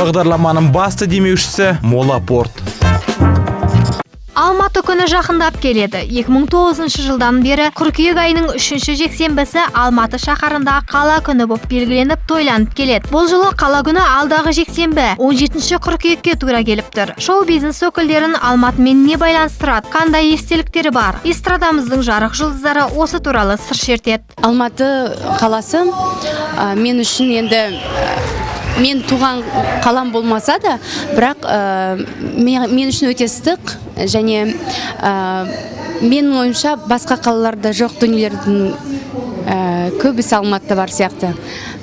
бағдарламаның басты демеушісі Мола Порт. Алматы күні жақындап келеді. 2009 жылдан бері қыркүйек айының 3-ші жексенбісі Алматы шаһарында қала күні болып белгіленіп тойланып келеді. Бұл жылы қала күні алдағы жексенбі 17-ші қыркүйекке тура келіп тұр. Шоу-бизнес өкілдерін Алматымен не байланыстырады, қандай естеліктері бар? Эстрадамыздың жарық жұлдыздары осы туралы сыр шертеді. Алматы қаласы мен үшін енді мен туған қалам болмаса да, бірақ мен үшін өте ыстық, және менің ойымша басқа қалаларда жоқ дүниелердің көбісі Алматыда бар сияқты.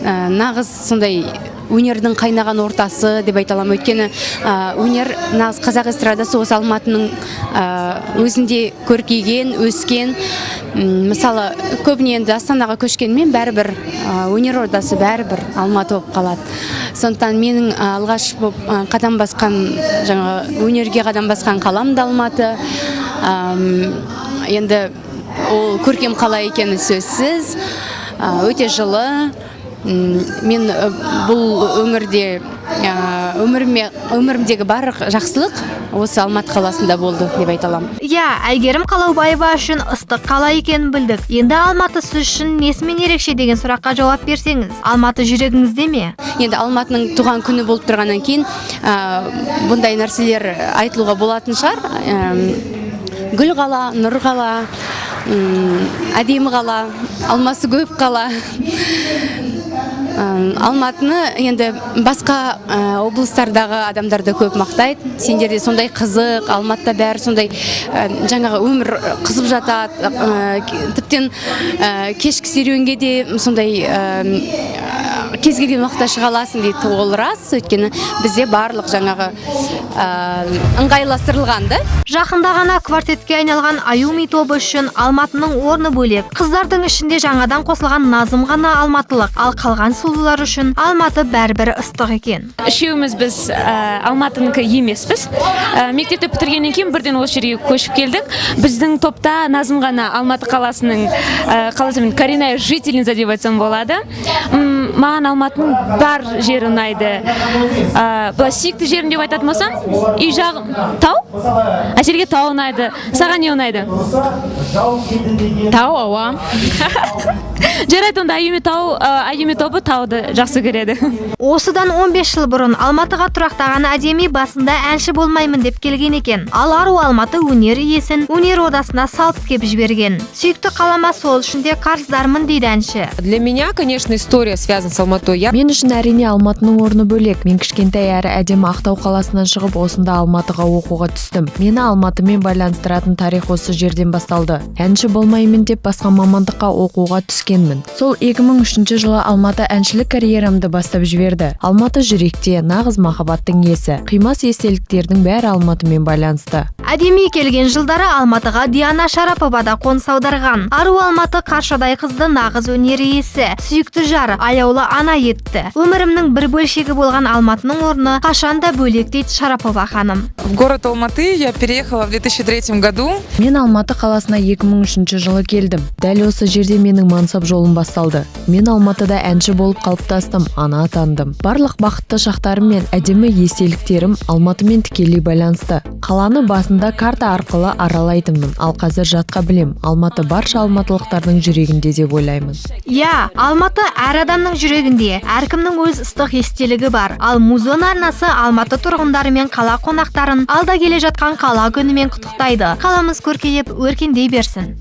Нағыз сондай өнердің қайнаған ортасы деп айта аламын. Өйткені өнер нағыз қазақ эстрадасы осы Алматының өзінде көркейген, өскен. Мысалы, көбіне енді Астанаға көшкенмен бәрібір өнер ордасы бәрібір Алматы болып қалады. Сондықтан менің алғаш қадам басқан, өнерге қадам басқан қалам да Алматы. Енді ол көркем қала екені сөзсіз, өте жылы. Мен бұл өңірде өмірімдегі барлық жақсылық осы Алматы қаласында болды деп айта аламын. Әйгерім Қалаубаева үшін ыстық қала екенін білдік. Енді Алматы сіз үшін несімен ерекше деген сұраққа жауап берсеңіз, Алматы жүрегіңізде ме? Енді Алматының туған күні болып тұрғаннан кейін бұндай нәрселер айтылуға болатын шығар. Гүл қала, нұр қала, әдемі қала, алмасы көп қала. Алматыны енді басқа облыстардағы адамдар да көп мақтайды. Сендерде сондай қызық, Алматыда бәрі сондай жаңағы өмір қызып жатады. Тіптен кешкі серуенге де сондай кез келген уақытта шыға аласың дейді. Ол рас, өйткені бізде барлық жаңағы ыңғайластырылғанды. Жақында ғана квартетке айналған Аюми тобы үшін Алматының орны бөлек. Қыздардың ішінде жаңадан қосылған Назым ғана алматылық, ал қалған сұлулар үшін Алматы бәрібір ыстық екен. Үшеуміз біз Алматыныкі емеспіз. Мектепті бітіргеннен кейін бірден осы жерге көшіп келдік. Біздің топта Назым ғана Алматы қаласының коренная жительница деп айтсам болады. Маған Алматының бар жері ұнайды. Сүйікті жерім деп айтатын болсам, үй жағым тау, Әселге тау ұнайды. Саған не ұнайды? Тау, ауа. Жарайды, онда Аюми тобы тауды жақсы көреді. Осыдан 15 жыл бұрын Алматыға тұрақтаған әдеми басында әнші болмаймын деп келген екен. Ал ару Алматы өнер иесін өнер одасына салып кеп жіберген. Сүйікті қалама сол үшін де қарыздармын дейді әнші. Для меня, конечно, история связана с Алматой. Мен үшін әрине Алматының орны бөлек. Мен кішкентай әрі әдемі Ақтау қаласынан шығып, осында Алматыға оқуға түстім. Мені Алматымен байланыстыратын тарих осы жерден басталды. Әнші болмаймын деп басқа мамандыққа оқуға түскенмін. Сол 2003 жылы Алматы әншілік карьерамды бастап жіберді. Алматы жүректе, нағыз махаббаттың иесі. Қимас естеліктердің бәрі Алматымен байланысты. Әдеми келген жылдары Алматыға Диана Шарапова да қоныс аударған. Ару Алматы қаршадай қызды нағыз өнер иесі, сүйікті жары, аяулы ана етті. Өмірімнің бір бөлшегі болған Алматының орны қашанда бөлек дейді Шарапова ханым. В город Алматы я переехала в 2003 году. Мен Алматы қаласына 2003 жылы келдім. Дәл осы жерде менің мансап жолым басталды. Мен Алматыда әнші болып қалыптастым, ана атандым. Барлық бақытты шақтарым мен әдемі естеліктерім Алматымен тікелей байланысты. Қаланы басында карта арқылы аралайтынмын, ал қазір жатқа білем. Алматы барша алматылықтардың жүрегінде деп ойлаймын. Алматы әр адамның жүрегінде, әркімнің өз ыстық естелігі бар. Ал Музон арнасы Алматы тұрғындары мен қала қонақтарын алда келе жатқан қала күнімен құттықтайды. Қаламыз көркейіп, өркендей берсін.